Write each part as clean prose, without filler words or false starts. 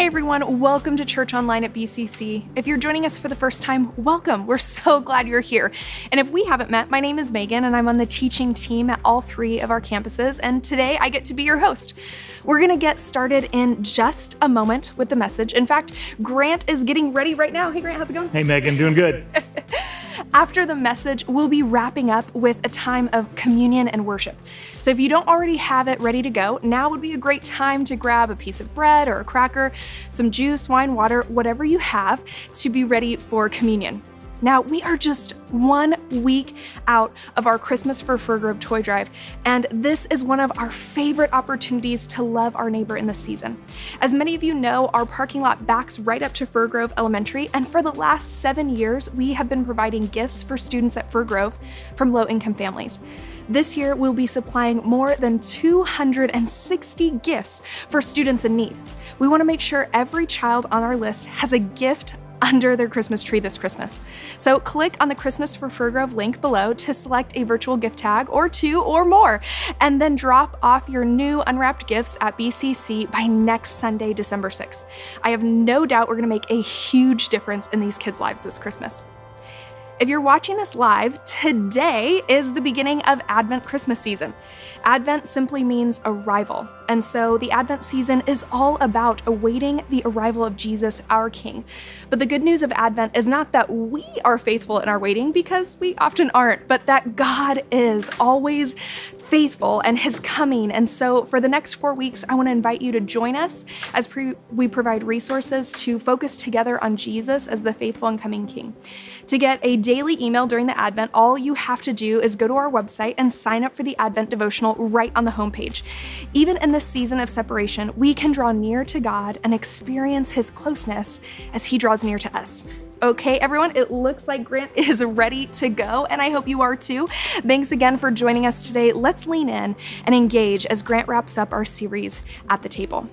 everyone, welcome to Church Online at BCC. If you're joining us for the first time, welcome. We're so glad you're here. And if we haven't met, my name is Megan and I'm on the teaching team at all three of our campuses, and today I get to be your host. We're gonna get started in just a moment with the message. In fact, Grant is getting ready right now. Hey Grant, how's it going? Hey Megan, doing good. After the message, we'll be wrapping up with a time of communion and worship. So if you don't already have it ready to go, now would be a great time to grab a piece of bread or a cracker, some juice, wine, water, whatever you have to be ready for communion. Now, we are just 1 week out of our Christmas for Fir Grove toy drive, and this is one of our favorite opportunities to love our neighbor in this season. As many of you know, our parking lot backs right up to Fir Grove Elementary, and for the last 7 years, we have been providing gifts for students at Fir Grove from low-income families. This year, we'll be supplying more than 260 gifts for students in need. We want to make sure every child on our list has a gift under their Christmas tree this Christmas. So click on the Christmas for Fir Grove link below to select a virtual gift tag or 2 or more, and then drop off your new unwrapped gifts at BCC by next Sunday, December 6th. I have no doubt we're gonna make a huge difference in these kids' lives this Christmas. If you're watching this live, today is the beginning of Advent Christmas season. Advent simply means arrival, and so the Advent season is all about awaiting the arrival of Jesus, our King. But the good news of Advent is not that we are faithful in our waiting, because we often aren't, but that God is always faithful and His coming. And so for the next 4 weeks, I want to invite you to join us as we provide resources to focus together on Jesus as the faithful and coming King. To get a daily email during the Advent, all you have to do is go to our website and sign up for the Advent devotional right on the homepage. Even in this season of separation, we can draw near to God and experience His closeness as He draws near to us. Okay, everyone, it looks like Grant is ready to go, and I hope you are too. Thanks again for joining us today. Let's lean in and engage as Grant wraps up our series at the table.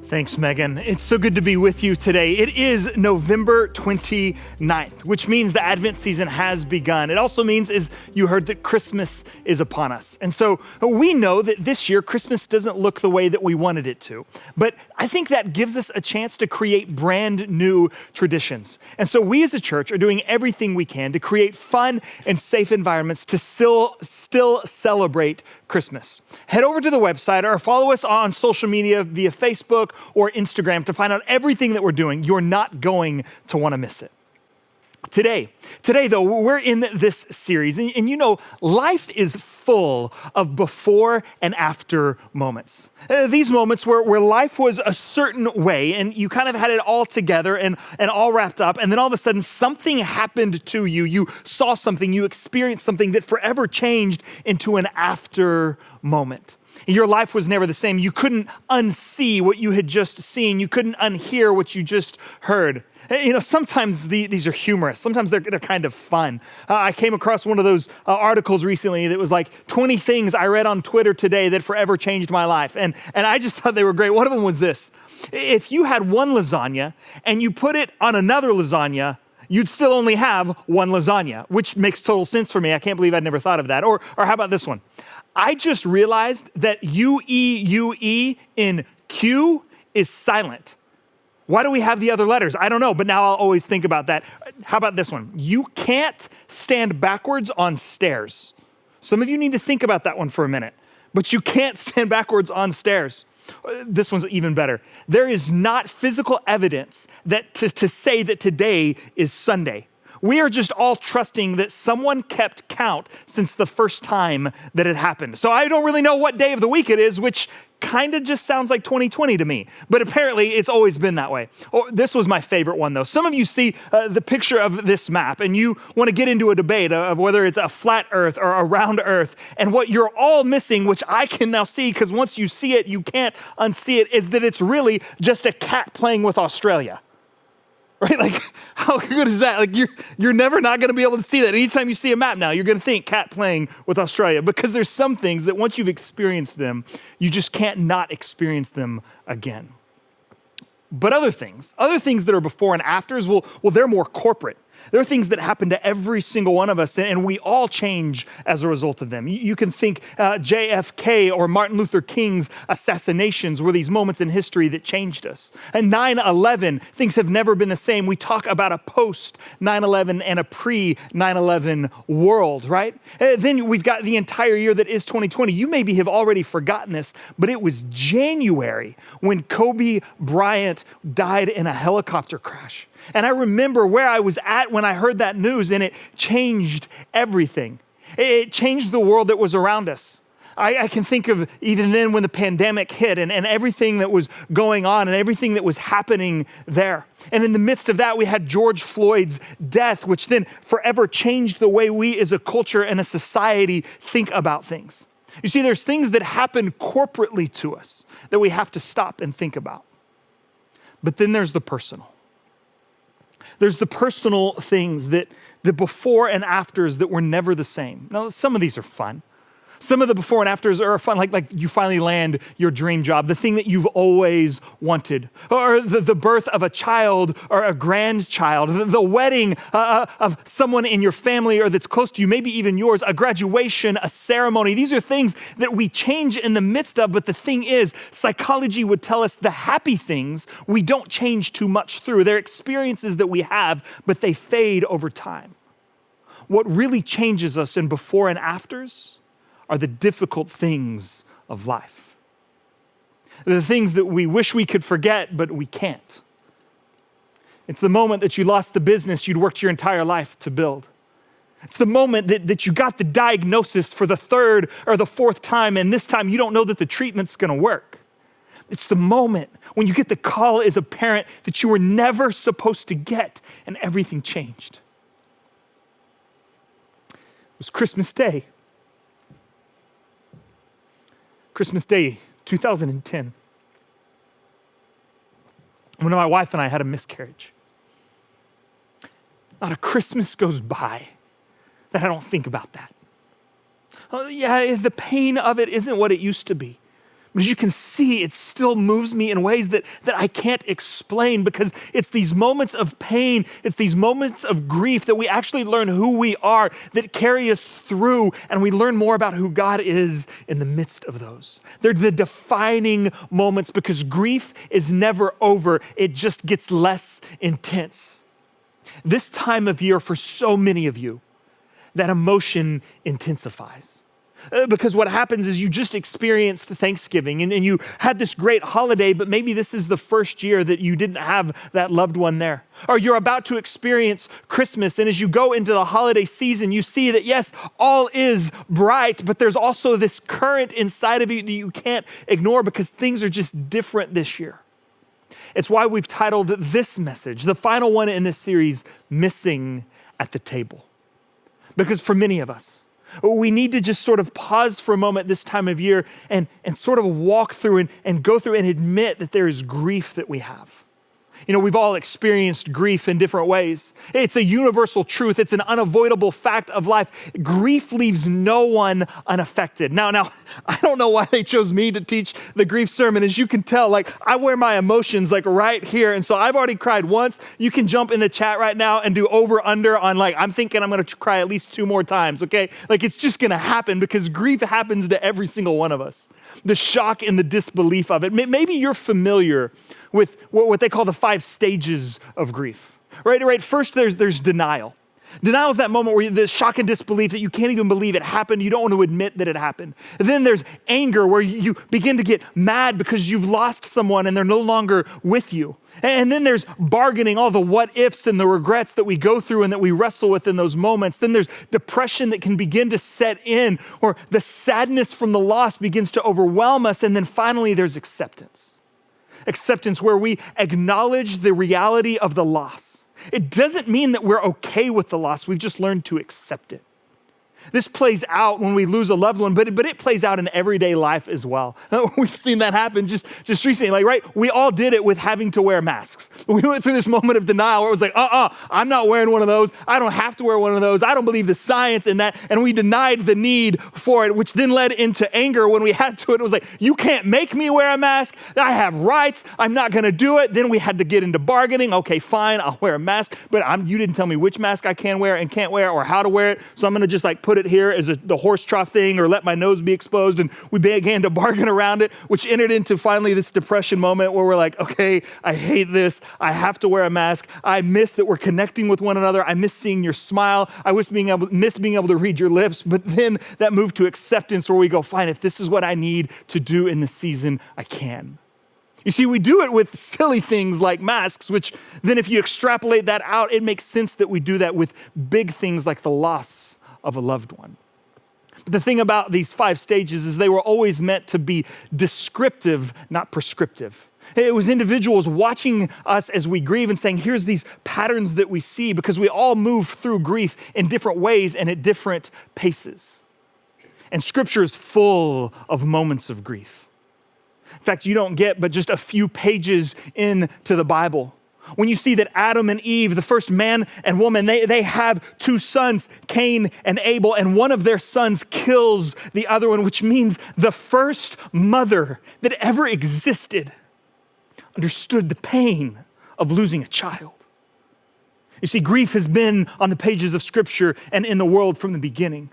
Thanks, Megan. It's so good to be with you today. It is November 29th, which means the Advent season has begun. It also means, as you heard, that Christmas is upon us. And so we know that this year, Christmas doesn't look the way that we wanted it to. But I think that gives us a chance to create brand new traditions. And so we as a church are doing everything we can to create fun and safe environments to still celebrate Christmas. Head over to the website or follow us on social media via Facebook or Instagram to find out everything that we're doing. You're not going to want to miss it. Today though, we're in this series, and you know, life is full of before and after moments. These moments where life was a certain way and you kind of had it all together and all wrapped up, and then all of a sudden something happened to you. You saw something, you experienced something that forever changed into an after moment. Your life was never the same. You couldn't unsee what you had just seen. You couldn't unhear what you just heard. You know, sometimes these are humorous. Sometimes they're kind of fun. I came across one of those articles recently that was like 20 things I read on Twitter today that forever changed my life. And I just thought they were great. One of them was this: if you had one lasagna and you put it on another lasagna, you'd still only have one lasagna, which makes total sense for me. I can't believe I'd never thought of that. Or how about this one? I just realized that UE in Q is silent. Why do we have the other letters? I don't know, but now I'll always think about that. How about this one? You can't stand backwards on stairs. Some of you need to think about that one for a minute, but you can't stand backwards on stairs. This one's even better. There is not physical evidence that to say that today is Sunday. We are just all trusting that someone kept count since the first time that it happened. So I don't really know what day of the week it is, which kind of just sounds like 2020 to me. But apparently it's always been that way. Oh, this was my favorite one though. Some of you see the picture of this map and you want to get into a debate of whether it's a flat earth or a round earth. And what you're all missing, which I can now see because once you see it, you can't unsee it, is that it's really just a cat playing with Australia. Right? Like, how good is that? Like, you're never not going to be able to see that. Anytime you see a map now, you're going to think cat playing with Australia, because there's some things that once you've experienced them, you just can't not experience them again. But other things that are before and afters, well, they're more corporate. There are things that happen to every single one of us, and we all change as a result of them. You can think JFK or Martin Luther King's assassinations were these moments in history that changed us. And 9/11, things have never been the same. We talk about a post 9/11 and a pre 9/11 world, right? Then we've got the entire year that is 2020. You maybe have already forgotten this, but it was January when Kobe Bryant died in a helicopter crash. And I remember where I was at when I heard that news, and it changed everything. It changed the world that was around us. I can think of even then when the pandemic hit and everything that was going on and everything that was happening there. And in the midst of that, we had George Floyd's death, which then forever changed the way we as a culture and a society think about things. You see, there's things that happen corporately to us that we have to stop and think about. But then there's the personal. There's the personal things that the before and afters that were never the same. Now, some of these are fun. Some of the before and afters are fun, like you finally land your dream job, the thing that you've always wanted, or the birth of a child or a grandchild, the wedding of someone in your family or that's close to you, maybe even yours, a graduation, a ceremony. These are things that we change in the midst of, but the thing is, psychology would tell us the happy things we don't change too much through. They're experiences that we have, but they fade over time. What really changes us in before and afters are the difficult things of life. The things that we wish we could forget, but we can't. It's the moment that you lost the business you'd worked your entire life to build. It's the moment that you got the diagnosis for the third or the fourth time, and this time you don't know that the treatment's gonna work. It's the moment when you get the call as a parent that you were never supposed to get, and everything changed. It was Christmas Day. Christmas Day, 2010. When my wife and I had a miscarriage. Not a Christmas goes by that I don't think about that. Oh, yeah, the pain of it isn't what it used to be. But as you can see, it still moves me in ways that I can't explain, because it's these moments of pain, it's these moments of grief that we actually learn who we are, that carry us through, and we learn more about who God is in the midst of those. They're the defining moments, because grief is never over. It just gets less intense. This time of year, for so many of you, that emotion intensifies. Because what happens is you just experienced Thanksgiving and you had this great holiday, but maybe this is the first year that you didn't have that loved one there. Or you're about to experience Christmas, and as you go into the holiday season, you see that yes, all is bright, but there's also this current inside of you that you can't ignore because things are just different this year. It's why we've titled this message, the final one in this series, Missing at the Table. Because for many of us, we need to just sort of pause for a moment this time of year and sort of walk through and go through and admit that there is grief that we have. You know, we've all experienced grief in different ways. It's a universal truth. It's an unavoidable fact of life. Grief leaves no one unaffected. Now, I don't know why they chose me to teach the grief sermon. As you can tell, like I wear my emotions like right here. And so I've already cried once. You can jump in the chat right now and do over under on like, I'm thinking I'm going to cry at least 2 more times, okay? Like it's just going to happen because grief happens to every single one of us. The shock and the disbelief of it. Maybe you're familiar with what they call the 5 stages of grief, right? First, there's denial. Denial is that moment where the shock and disbelief that you can't even believe it happened. You don't want to admit that it happened. And then there's anger, where you begin to get mad because you've lost someone and they're no longer with you. And then there's bargaining, all the what ifs and the regrets that we go through and that we wrestle with in those moments. Then there's depression that can begin to set in, or the sadness from the loss begins to overwhelm us. And then finally, there's acceptance. Acceptance, where we acknowledge the reality of the loss. It doesn't mean that we're okay with the loss. We've just learned to accept it. This plays out when we lose a loved one, but it plays out in everyday life as well. We've seen that happen just recently, like, right? We all did it with having to wear masks. We went through this moment of denial where it was like, I'm not wearing one of those. I don't have to wear one of those. I don't believe the science in that. And we denied the need for it, which then led into anger when we had to. It was like, you can't make me wear a mask. I have rights. I'm not going to do it. Then we had to get into bargaining. Okay, fine, I'll wear a mask, but you didn't tell me which mask I can wear and can't wear or how to wear it. So I'm going to just like put it here as the horse trough thing or let my nose be exposed. And we began to bargain around it, which entered into finally this depression moment where we're like, okay, I hate this. I have to wear a mask. I miss that we're connecting with one another. I miss seeing your smile. I miss being able to read your lips. But then that moved to acceptance where we go, fine, if this is what I need to do in this season, I can. You see, we do it with silly things like masks, which then if you extrapolate that out, it makes sense that we do that with big things like the loss of a loved one. But the thing about these 5 stages is they were always meant to be descriptive, not prescriptive. It was individuals watching us as we grieve and saying, here's these patterns that we see, because we all move through grief in different ways and at different paces. And Scripture is full of moments of grief. In fact, you don't get but just a few pages into the Bible when you see that Adam and Eve, the first man and woman, they have 2 sons, Cain and Abel, and one of their sons kills the other one, which means the first mother that ever existed understood the pain of losing a child. You see, grief has been on the pages of Scripture and in the world from the beginning.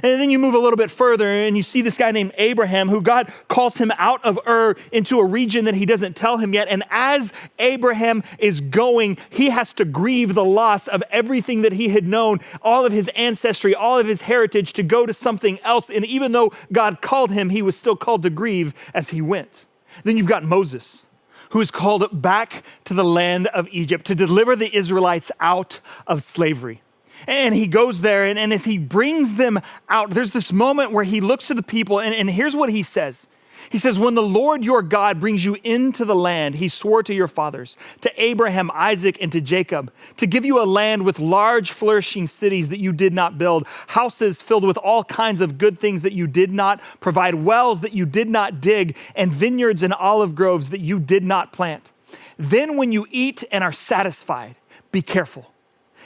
And then you move a little bit further and you see this guy named Abraham, who God calls him out of Ur into a region that he doesn't tell him yet. And as Abraham is going, he has to grieve the loss of everything that he had known, all of his ancestry, all of his heritage, to go to something else. And even though God called him, he was still called to grieve as he went. Then you've got Moses, who is called back to the land of Egypt to deliver the Israelites out of slavery. And he goes there, and as he brings them out, there's this moment where he looks to the people, and here's what he says. He says, when the Lord your God brings you into the land he swore to your fathers, to Abraham, Isaac, and to Jacob, to give you a land with large flourishing cities that you did not build, houses filled with all kinds of good things that you did not provide, wells that you did not dig, and vineyards and olive groves that you did not plant. Then when you eat and are satisfied, be careful.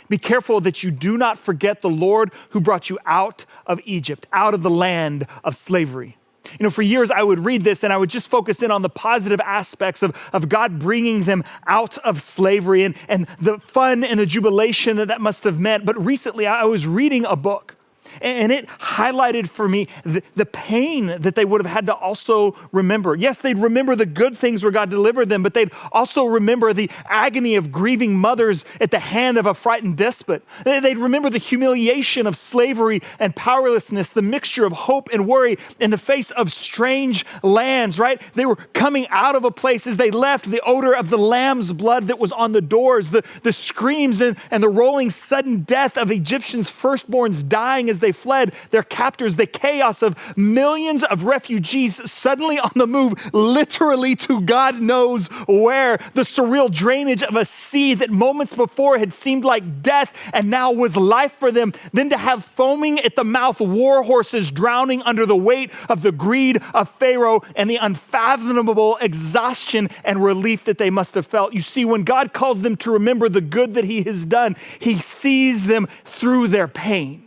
Be careful that you do not forget the Lord who brought you out of Egypt, out of the land of slavery. You know, for years I would read this and I would just focus in on the positive aspects of God bringing them out of slavery and the fun and the jubilation that must have meant. But recently I was reading a book, and it highlighted for me the pain that they would have had to also remember. Yes, they'd remember the good things where God delivered them, but they'd also remember the agony of grieving mothers at the hand of a frightened despot. They'd remember the humiliation of slavery and powerlessness, the mixture of hope and worry in the face of strange lands, right? They were coming out of a place as they left, the odor of the lamb's blood that was on the doors, the screams and the rolling sudden death of Egyptians' firstborns dying as they fled their captors, the chaos of millions of refugees suddenly on the move, literally to God knows where, the surreal drainage of a sea that moments before had seemed like death and now was life for them, then to have foaming at the mouth war horses drowning under the weight of the greed of Pharaoh and the unfathomable exhaustion and relief that they must have felt. You see, when God calls them to remember the good that he has done, he sees them through their pain.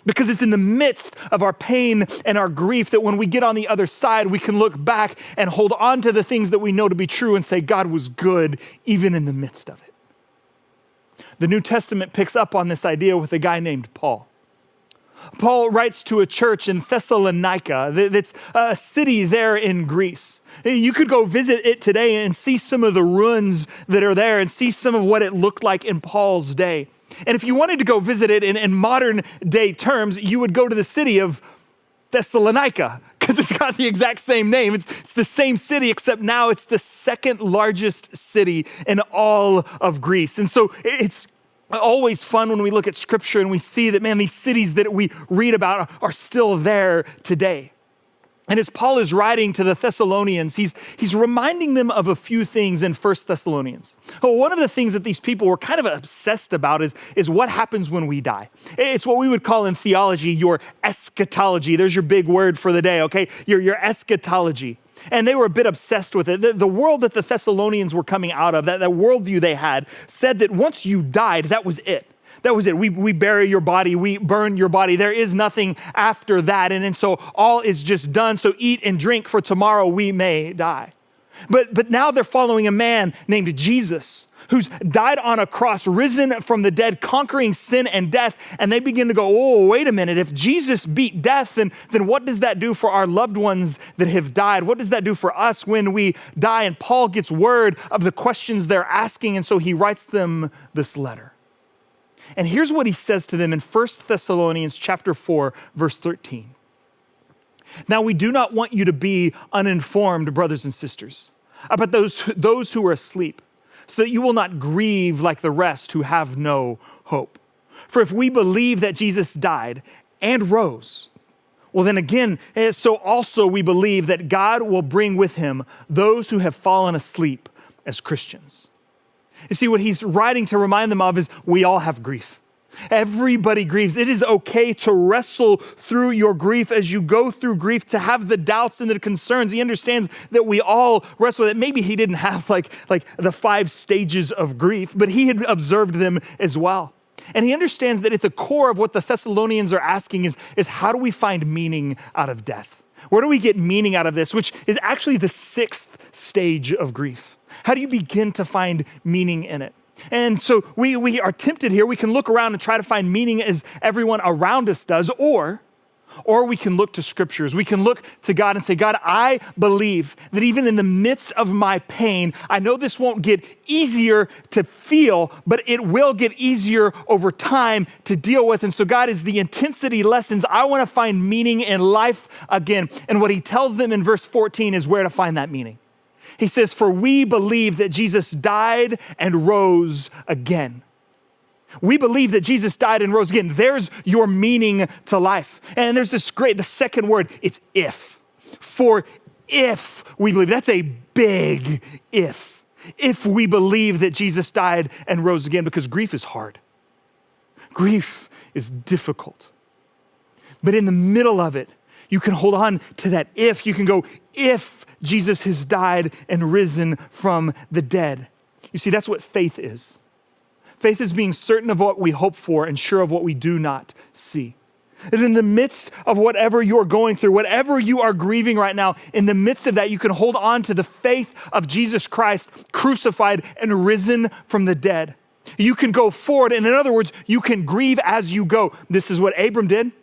Because it's in the midst of our pain and our grief that when we get on the other side, we can look back and hold on to the things that we know to be true and say, God was good even in the midst of it. The New Testament picks up on this idea with a guy named Paul. Paul writes to a church in Thessalonica that's a city there in Greece. You could go visit it today and see some of the ruins that are there and see some of what it looked like in Paul's day. And if you wanted to go visit it in modern day terms, you would go to the city of Thessalonica because it's got the exact same name. It's the same city, except now it's the second largest city in all of Greece. And so it's always fun when we look at Scripture and we see that, man, these cities that we read about are still there today. And as Paul is writing to the Thessalonians, he's reminding them of a few things in 1 Thessalonians. Well, one of the things that these people were kind of obsessed about is what happens when we die. It's what we would call in theology your eschatology. There's your big word for the day, okay? Your eschatology. And they were a bit obsessed with it. The world that the Thessalonians were coming out of, that worldview they had, said that once you died, that was it. That was it. We bury your body. We burn your body. There is nothing after that. And so all is just done. So eat and drink, for tomorrow we may die. But now they're following a man named Jesus, who's died on a cross, risen from the dead, conquering sin and death. And they begin to go, oh, wait a minute. If Jesus beat death, then what does that do for our loved ones that have died? What does that do for us when we die? And Paul gets word of the questions they're asking. And so he writes them this letter. And here's what he says to them in 1 Thessalonians chapter 4, verse 13. Now, we do not want you to be uninformed, brothers and sisters, about those who are asleep, so that you will not grieve like the rest who have no hope. For if we believe that Jesus died and rose, well, then again, so also we believe that God will bring with him those who have fallen asleep as Christians. You see, what he's writing to remind them of is we all have grief. Everybody grieves. It is okay to wrestle through your grief as you go through grief, to have the doubts and the concerns. He understands that we all wrestle with it. Maybe he didn't have like the 5 stages of grief, but he had observed them as well. And he understands that at the core of what the Thessalonians are asking is how do we find meaning out of death? Where do we get meaning out of this, which is actually the 6th stage of grief? How do you begin to find meaning in it? And so we are tempted here. We can look around and try to find meaning as everyone around us does, or we can look to scriptures. We can look to God and say, God, I believe that even in the midst of my pain, I know this won't get easier to feel, but it will get easier over time to deal with. And so God, is the intensity lessons, I want to find meaning in life again. And what he tells them in verse 14 is where to find that meaning. He says, for we believe that Jesus died and rose again. We believe that Jesus died and rose again. There's your meaning to life. And there's the second word, it's if. For if we believe, that's a big if. If we believe that Jesus died and rose again, because grief is hard. Grief is difficult. But in the middle of it, you can hold on to that if. You can go, if Jesus has died and risen from the dead. You see, that's what faith is. Faith is being certain of what we hope for and sure of what we do not see. And in the midst of whatever you're going through, whatever you are grieving right now, in the midst of that, you can hold on to the faith of Jesus Christ, crucified and risen from the dead. You can go forward, and in other words, you can grieve as you go. This is what Abram did.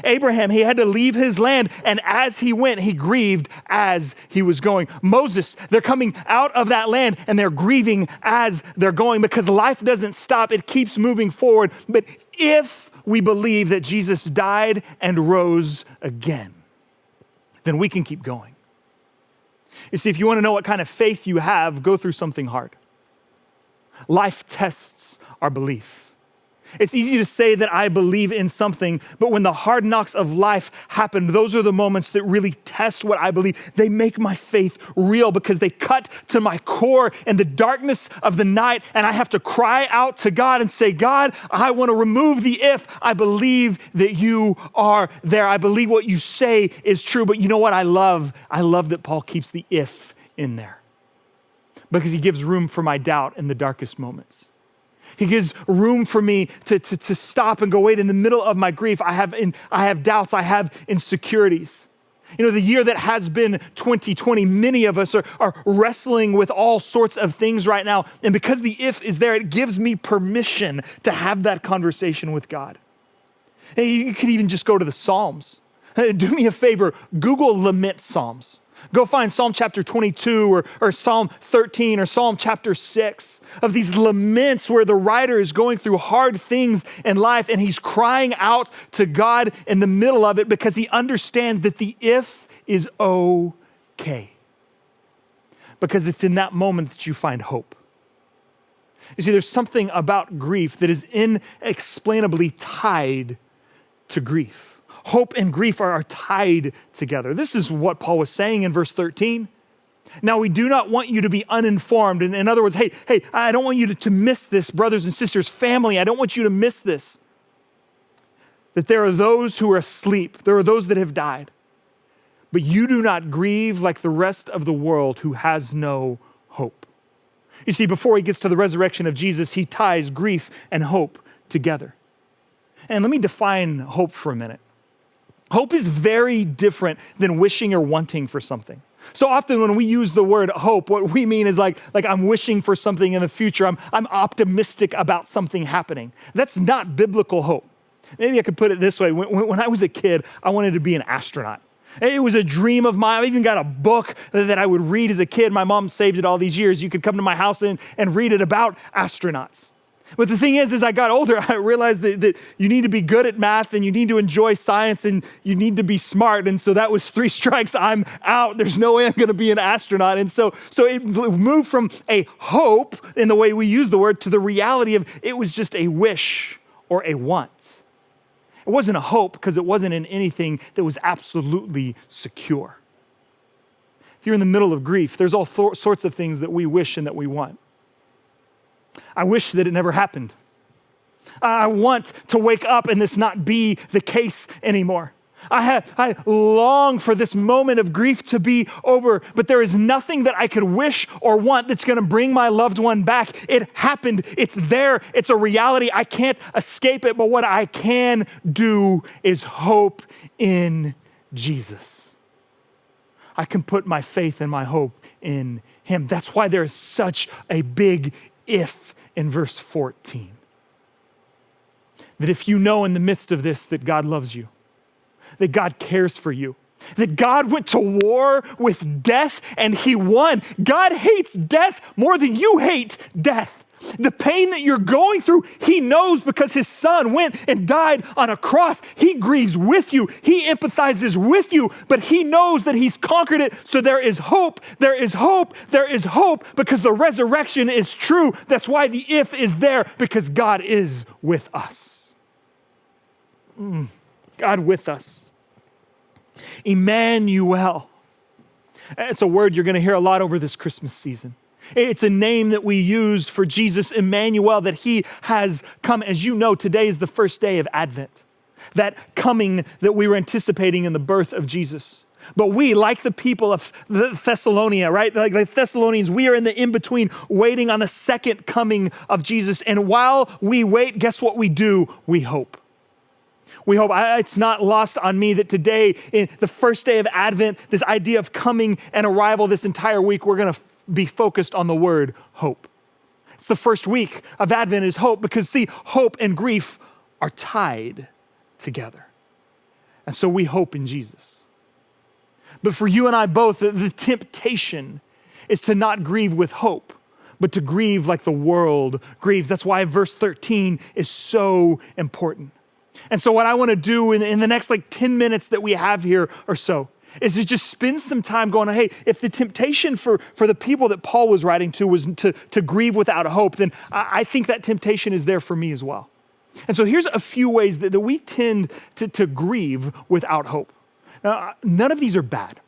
Abraham, he had to leave his land, and as he went, he grieved as he was going. Moses, they're coming out of that land, and they're grieving as they're going, because life doesn't stop. It keeps moving forward. But if we believe that Jesus died and rose again, then we can keep going. You see, if you want to know what kind of faith you have, go through something hard. Life tests our belief. It's easy to say that I believe in something, but when the hard knocks of life happen, those are the moments that really test what I believe. They make my faith real because they cut to my core in the darkness of the night, and I have to cry out to God and say, God, I want to remove the if. I believe that you are there. I believe what you say is true, but you know what I love? I love that Paul keeps the if in there because he gives room for my doubt in the darkest moments. He gives room for me to stop and go, wait, in the middle of my grief, I have doubts, I have insecurities. You know, the year that has been 2020, many of us are wrestling with all sorts of things right now. And because the if is there, it gives me permission to have that conversation with God. And you can even just go to the Psalms. Do me a favor, Google lament Psalms. Go find Psalm chapter 22 or Psalm 13 or Psalm chapter 6 of these laments where the writer is going through hard things in life and he's crying out to God in the middle of it because he understands that the if is okay. Because it's in that moment that you find hope. You see, there's something about grief that is inexplainably tied to grief. hope and grief are tied together. This is what Paul was saying in verse 13. Now, we do not want you to be uninformed. In other words, hey, I don't want you to miss this, brothers and sisters, family. I don't want you to miss this. That there are those who are asleep. There are those that have died. But you do not grieve like the rest of the world who has no hope. You see, before he gets to the resurrection of Jesus, he ties grief and hope together. And let me define hope for a minute. Hope is very different than wishing or wanting for something. So often when we use the word hope, what we mean is like I'm wishing for something in the future. I'm optimistic about something happening. That's not biblical hope. Maybe I could put it this way. When I was a kid, I wanted to be an astronaut. It was a dream of mine. I even got a book that I would read as a kid. My mom saved it all these years. You could come to my house and read it about astronauts. But the thing is, as I got older, I realized that you need to be good at math and you need to enjoy science and you need to be smart. And so that was 3 strikes. I'm out. There's no way I'm going to be an astronaut. And so it moved from a hope in the way we use the word to the reality of it was just a wish or a want. It wasn't a hope because it wasn't in anything that was absolutely secure. If you're in the middle of grief, there's all sorts of things that we wish and that we want. I wish that it never happened. I want to wake up and this not be the case anymore. I long for this moment of grief to be over, but there is nothing that I could wish or want that's going to bring my loved one back. It happened. It's there. It's a reality. I can't escape it, but what I can do is hope in Jesus. I can put my faith and my hope in him. That's why there is such a big if in verse 14. That if you know in the midst of this that God loves you, that God cares for you, that God went to war with death and he won. God hates death more than you hate death. The pain that you're going through, he knows because his son went and died on a cross. He grieves with you. He empathizes with you, but he knows that he's conquered it. So there is hope. There is hope. There is hope because the resurrection is true. That's why the if is there, because God is with us. God with us. Emmanuel. It's a word you're going to hear a lot over this Christmas season. It's a name that we use for Jesus, Emmanuel, that he has come. As you know, today is the first day of Advent, that coming that we were anticipating in the birth of Jesus. But we, like the people of Thessalonica, right? Like the Thessalonians, we are in the in-between waiting on the second coming of Jesus. And while we wait, guess what we do? We hope. We hope. It's not lost on me that today, in the first day of Advent, this idea of coming and arrival this entire week, we're going to be focused on the word hope. It's the first week of Advent is hope because see, hope and grief are tied together. And so we hope in Jesus. But for you and I both, the temptation is to not grieve with hope, but to grieve like the world grieves. That's why verse 13 is so important. And so what I want to do in the next 10 minutes that we have here or so is to just spend some time going, hey, if the temptation for the people that Paul was writing to was to grieve without hope, then I think that temptation is there for me as well. And so here's a few ways that we tend to grieve without hope. Now, none of these are bad.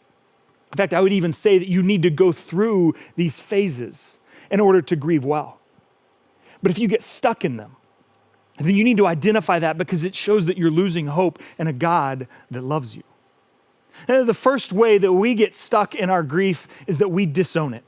In fact, I would even say that you need to go through these phases in order to grieve well. But if you get stuck in them, then you need to identify that because it shows that you're losing hope in a God that loves you. And the first way that we get stuck in our grief is that we disown it.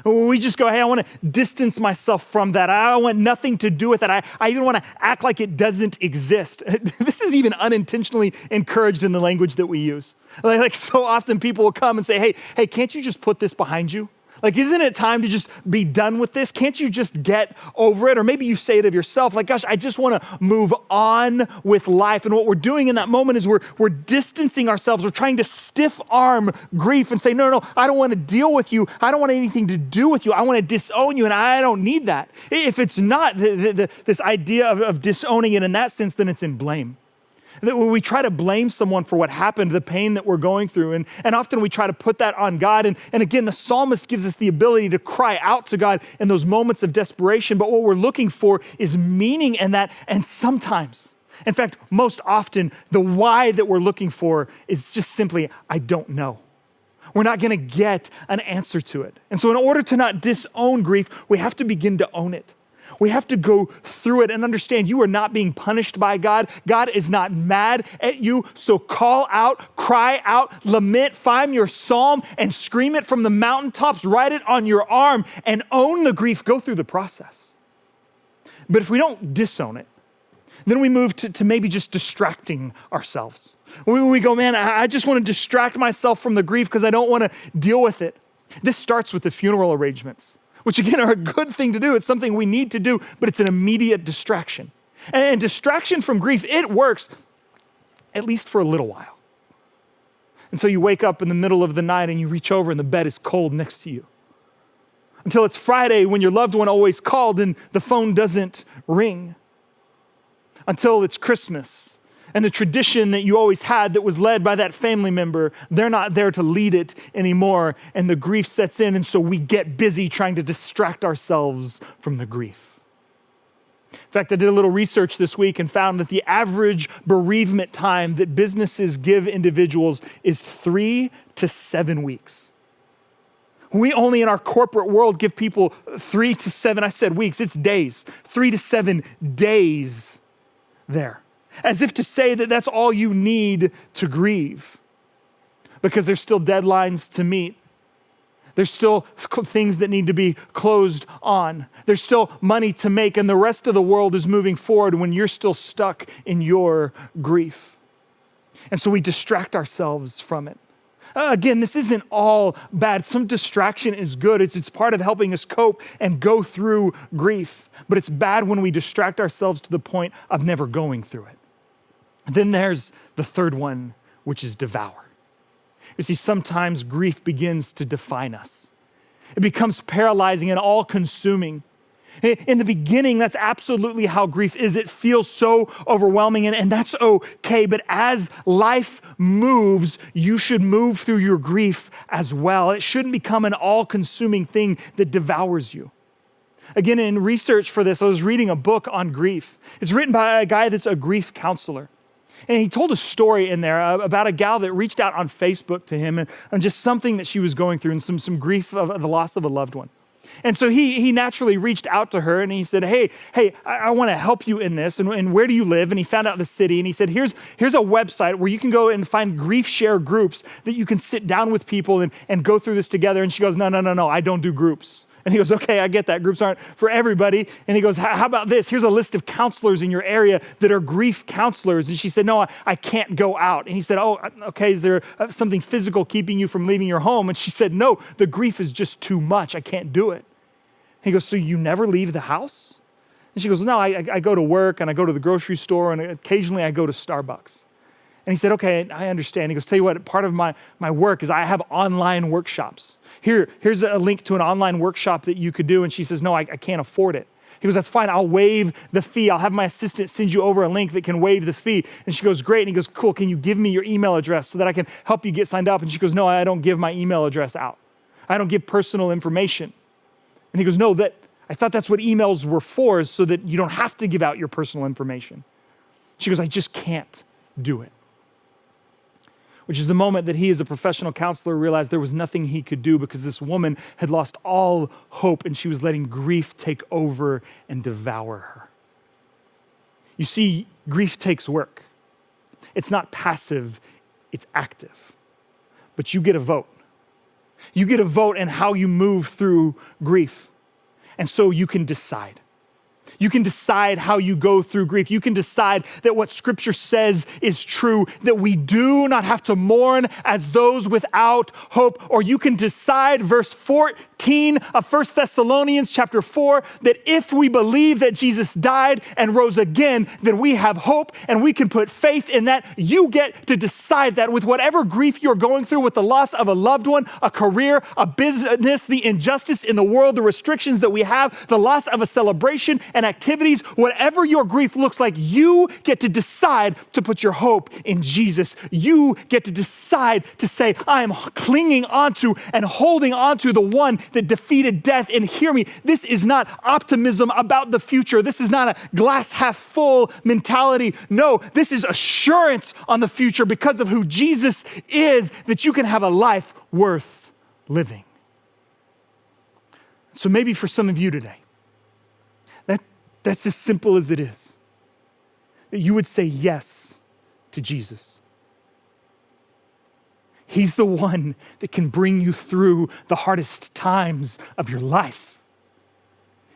We just go, hey, I want to distance myself from that. I want nothing to do with it. I even want to act like it doesn't exist. This is even unintentionally encouraged in the language that we use. Like so often people will come and say, hey, can't you just put this behind you? Like, isn't it time to just be done with this? Can't you just get over it? Or maybe you say it of yourself, like, gosh, I just want to move on with life. And what we're doing in that moment is we're distancing ourselves. We're trying to stiff arm grief and say, no, I don't want to deal with you. I don't want anything to do with you. I want to disown you, and I don't need that. If it's not this idea of disowning it in that sense, then it's in blame. That when we try to blame someone for what happened, the pain that we're going through, and often we try to put that on God. And again, the psalmist gives us the ability to cry out to God in those moments of desperation. But what we're looking for is meaning in that. And sometimes In fact, most often, the why that we're looking for is just simply, I don't know. We're not gonna get an answer to it. And so in order to not disown grief, we have to begin to own it. We have to go through it and understand you are not being punished by God. God is not mad at you. So call out, cry out, lament, find your psalm and scream it from the mountaintops, write it on your arm and own the grief, go through the process. But if we don't disown it, then we move to maybe just distracting ourselves. We go, man, I just want to distract myself from the grief because I don't want to deal with it. This starts with the funeral arrangements, which again are a good thing to do. It's something we need to do, but it's an immediate distraction. And distraction from grief, it works at least for a little while. Until you wake up in the middle of the night and you reach over and the bed is cold next to you. Until it's Friday when your loved one always called and the phone doesn't ring. Until it's Christmas and the tradition that you always had that was led by that family member, they're not there to lead it anymore and the grief sets in, and so we get busy trying to distract ourselves from the grief. In fact, I did a little research this week and found that the average bereavement time that businesses give individuals is 3 to 7 weeks. We only in our corporate world give people 3 to 7, I said weeks, it's days, 3 to 7 days there. As if to say that that's all you need to grieve, because there's still deadlines to meet. There's still things that need to be closed on. There's still money to make, and the rest of the world is moving forward when you're still stuck in your grief. And so we distract ourselves from it. Again, this isn't all bad. Some distraction is good. It's part of helping us cope and go through grief. But it's bad when we distract ourselves to the point of never going through it. Then there's the third one, which is devour. You see, sometimes grief begins to define us. It becomes paralyzing and all-consuming. In the beginning, that's absolutely how grief is. It feels so overwhelming, and that's okay. But as life moves, you should move through your grief as well. It shouldn't become an all-consuming thing that devours you. Again, in research for this, I was reading a book on grief. It's written by a guy that's a grief counselor. And he told a story in there about a gal that reached out on Facebook to him and just something that she was going through and some grief of the loss of a loved one. And so he naturally reached out to her and he said, hey, I want to help you in this. And where do you live? And he found out the city and he said, here's a website where you can go and find grief share groups that you can sit down with people and go through this together. And she goes, no, I don't do groups. And he goes, okay, I get that. Groups aren't for everybody. And he goes, how about this? Here's a list of counselors in your area that are grief counselors. And she said, no, I can't go out. And he said, oh, okay, is there something physical keeping you from leaving your home? And she said, no, the grief is just too much. I can't do it. He goes, so you never leave the house? And she goes, no, I go to work and I go to the grocery store and occasionally I go to Starbucks. And he said, okay, I understand. He goes, tell you what, part of my work is I have online workshops. Here's a link to an online workshop that you could do. And she says, no, I can't afford it. He goes, that's fine. I'll waive the fee. I'll have my assistant send you over a link that can waive the fee. And she goes, great. And he goes, cool. Can you give me your email address so that I can help you get signed up? And she goes, no, I don't give my email address out. I don't give personal information. And he goes, no, I thought that's what emails were for, is so that you don't have to give out your personal information. She goes, I just can't do it. Which is the moment that he, as a professional counselor, realized there was nothing he could do because this woman had lost all hope and she was letting grief take over and devour her. You see, grief takes work. It's not passive, it's active. But you get a vote. You get a vote in how you move through grief. And so you can decide. You can decide how you go through grief. You can decide that what Scripture says is true, that we do not have to mourn as those without hope. Or you can decide, verse 14 of 1 Thessalonians chapter 4, that if we believe that Jesus died and rose again, then we have hope and we can put faith in that. You get to decide that with whatever grief you're going through, with the loss of a loved one, a career, a business, the injustice in the world, the restrictions that we have, the loss of a celebration, and activities, whatever your grief looks like, you get to decide to put your hope in Jesus. You get to decide to say, I am clinging onto and holding onto the one that defeated death. And hear me, this is not optimism about the future. This is not a glass half full mentality. No, this is assurance on the future because of who Jesus is, that you can have a life worth living. So maybe for some of you today, that's as simple as it is, that you would say yes to Jesus. He's the one that can bring you through the hardest times of your life.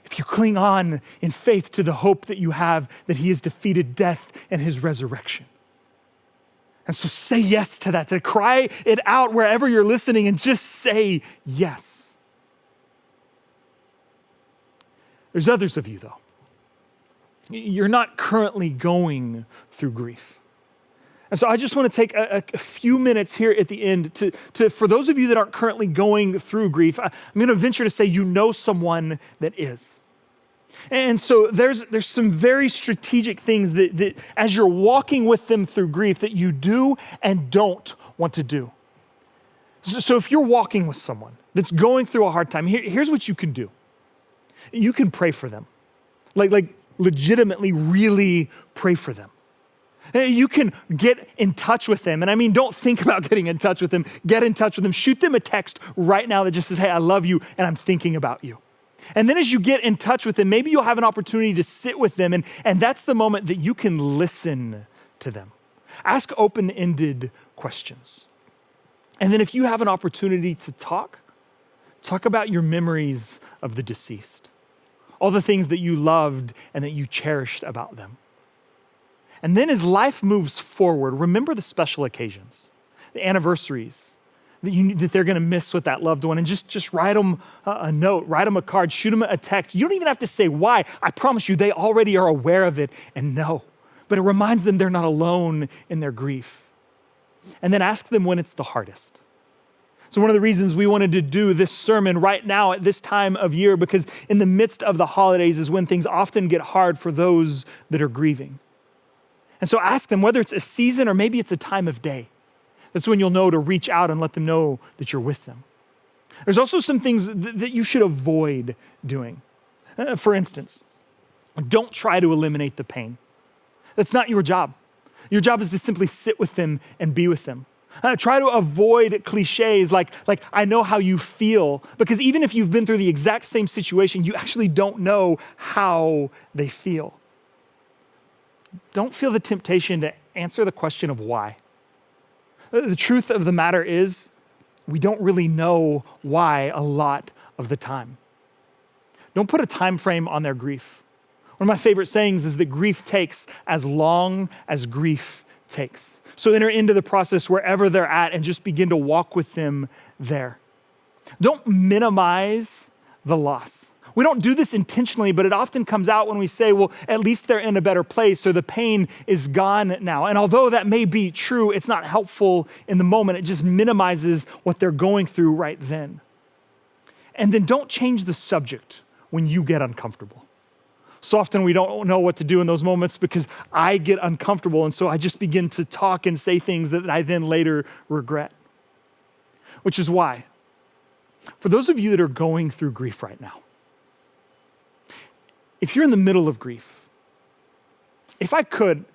If you cling on in faith to the hope that you have, that he has defeated death and his resurrection. And so say yes to that, to cry it out wherever you're listening and just say yes. There's others of you though. You're not currently going through grief. And so I just want to take a few minutes here at the end to for those of you that aren't currently going through grief, I'm going to venture to say you know someone that is. And so there's some very strategic things that as you're walking with them through grief that you do and don't want to do. So if you're walking with someone that's going through a hard time, here's what you can do. You can pray for them. Like legitimately really pray for them. You can get in touch with them. And I mean, don't think about getting in touch with them. Get in touch with them. Shoot them a text right now that just says, hey, I love you and I'm thinking about you. And then as you get in touch with them, maybe you'll have an opportunity to sit with them. And that's the moment that you can listen to them. Ask open-ended questions. And then if you have an opportunity to talk about your memories of the deceased. All the things that you loved and that you cherished about them. And then as life moves forward, remember the special occasions, the anniversaries that they're going to miss with that loved one, and just write them a note, write them a card, shoot them a text. You don't even have to say why. I promise you, they already are aware of it and know. But it reminds them they're not alone in their grief. And then ask them when it's the hardest. So one of the reasons we wanted to do this sermon right now at this time of year, because in the midst of the holidays is when things often get hard for those that are grieving. And so ask them whether it's a season or maybe it's a time of day. That's when you'll know to reach out and let them know that you're with them. There's also some things that you should avoid doing. For instance, don't try to eliminate the pain. That's not your job. Your job is to simply sit with them and be with them. Try to avoid cliches like I know how you feel, because even if you've been through the exact same situation, you actually don't know how they feel. Don't feel the temptation to answer the question of why. The truth of the matter is, we don't really know why a lot of the time. Don't put a time frame on their grief. One of my favorite sayings is that grief takes as long as grief takes. So enter into the process wherever they're at and just begin to walk with them there. Don't minimize the loss. We don't do this intentionally, but it often comes out when we say, well, at least they're in a better place or the pain is gone now. And although that may be true, it's not helpful in the moment. It just minimizes what they're going through right then. And then don't change the subject when you get uncomfortable. So often we don't know what to do in those moments because I get uncomfortable, and so I just begin to talk and say things that I then later regret. Which is why, for those of you that are going through grief right now, if you're in the middle of grief, if I could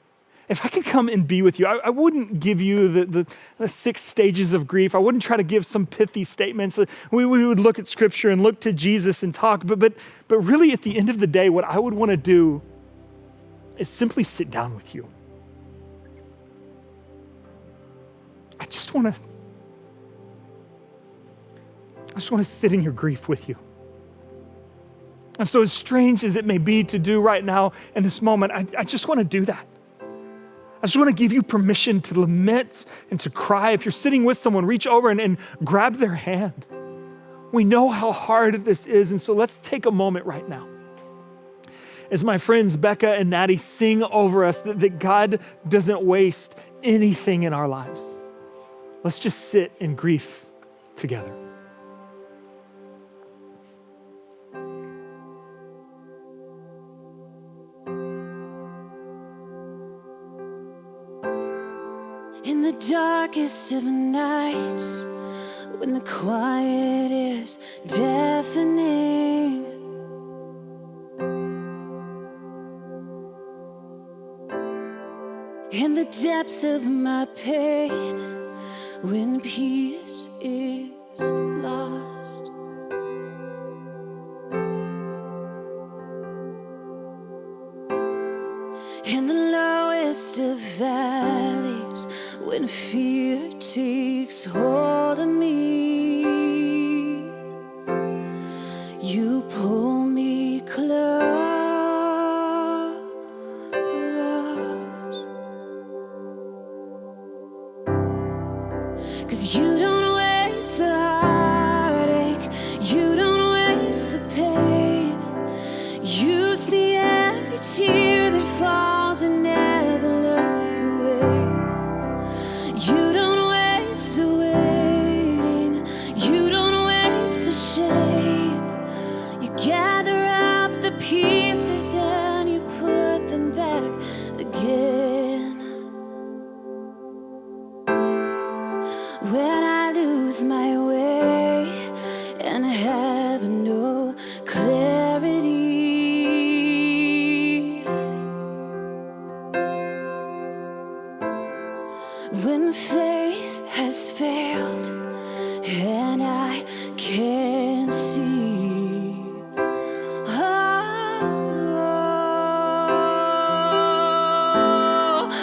come and be with you, I wouldn't give you the 6 stages of grief. I wouldn't try to give some pithy statements. We would look at scripture and look to Jesus and talk, but really at the end of the day, what I would want to do is simply sit down with you. I just want to sit in your grief with you. And so as strange as it may be to do right now in this moment, I just want to do that. I just want to give you permission to lament and to cry. If you're sitting with someone, reach over and grab their hand. We know how hard this is, and so let's take a moment right now. As my friends Becca and Natty sing over us that God doesn't waste anything in our lives. Let's just sit in grief together. darkest of nights, when the quiet is deafening, in the depths of my pain, when peace is lost. In the lowest of valleys, when fear takes hold of me, you pull me close. 'Cause you don't waste the heartache, you don't waste the pain. You see every tear that falls and never look away. You don't waste the waiting, you don't waste the shame. You gather up the pieces and you put them back again. When I lose my way and have no clarity, when faith has failed and I can't see,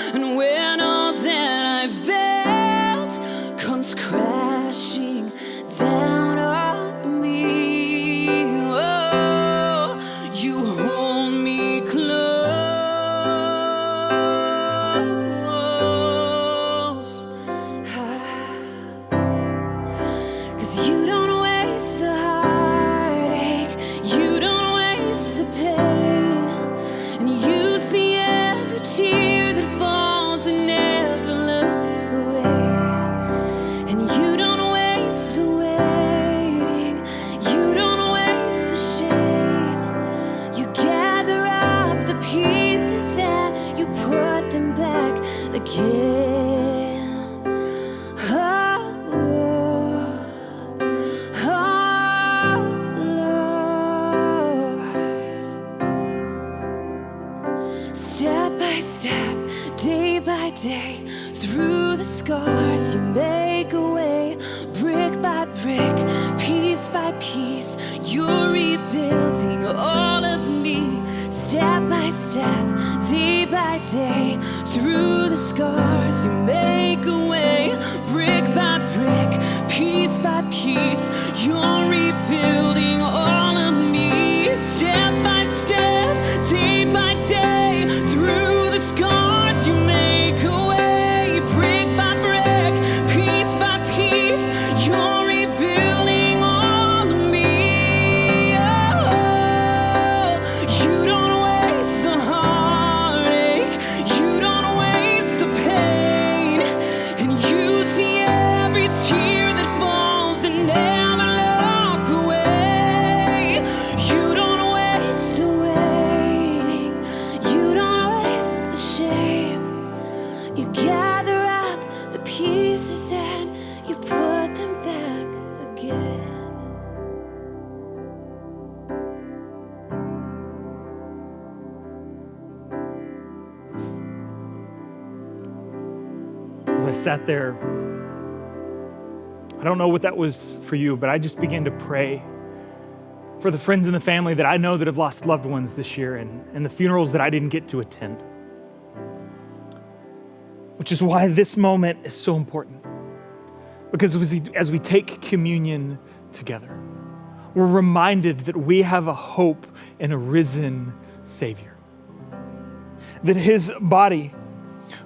and when all that I've built comes crashing down on me, oh, you hold me close. 'Cause you don't waste the heartache, you don't waste the pain, and you see every tear that falls and never look away. And you don't waste the waiting, you don't waste the shame. You gather up the pieces and you put them back again. Oh, Lord. Step by step, day by day, through the scars you make a way. Brick by brick, piece by piece, you're rebuilding all of me. Step by step, day by day, through the scars you make a way. Brick by brick, piece by piece, you're rebuilding all of me. Step by step, day by day, through the scars you make a way. Brick by brick, piece by piece, you're rebuilding all of me. Oh, you don't waste the heartache, you don't waste the pain, and you see every tear that falls and never look away. You don't waste the waiting, you don't waste the shame. You gather up the pieces and you put them back again. As I sat there, I don't know what that was for you, but I just began to pray for the friends and the family that I know that have lost loved ones this year and the funerals that I didn't get to attend. Which is why this moment is so important. Because as we take communion together, we're reminded that we have a hope in a risen Savior. That his body,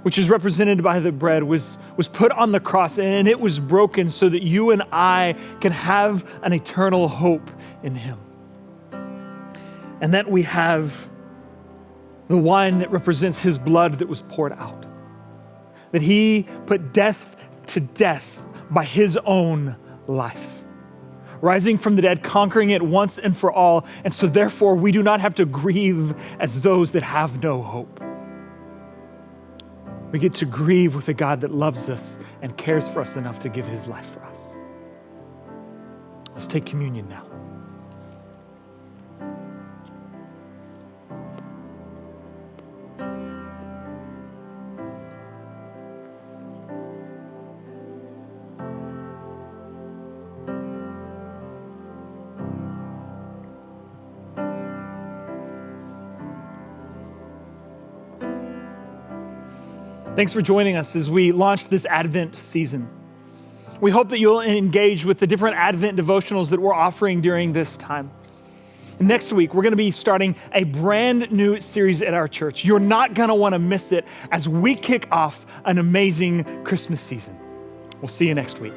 which is represented by the bread, was put on the cross and it was broken so that you and I can have an eternal hope in him. And that we have the wine that represents his blood that was poured out. That he put death to death by his own life, rising from the dead, conquering it once and for all. And so therefore we do not have to grieve as those that have no hope. We get to grieve with a God that loves us and cares for us enough to give his life for us. Let's take communion now. Thanks for joining us as we launch this Advent season. We hope that you'll engage with the different Advent devotionals that we're offering during this time. Next week, we're going to be starting a brand new series at our church. You're not going to want to miss it as we kick off an amazing Christmas season. We'll see you next week.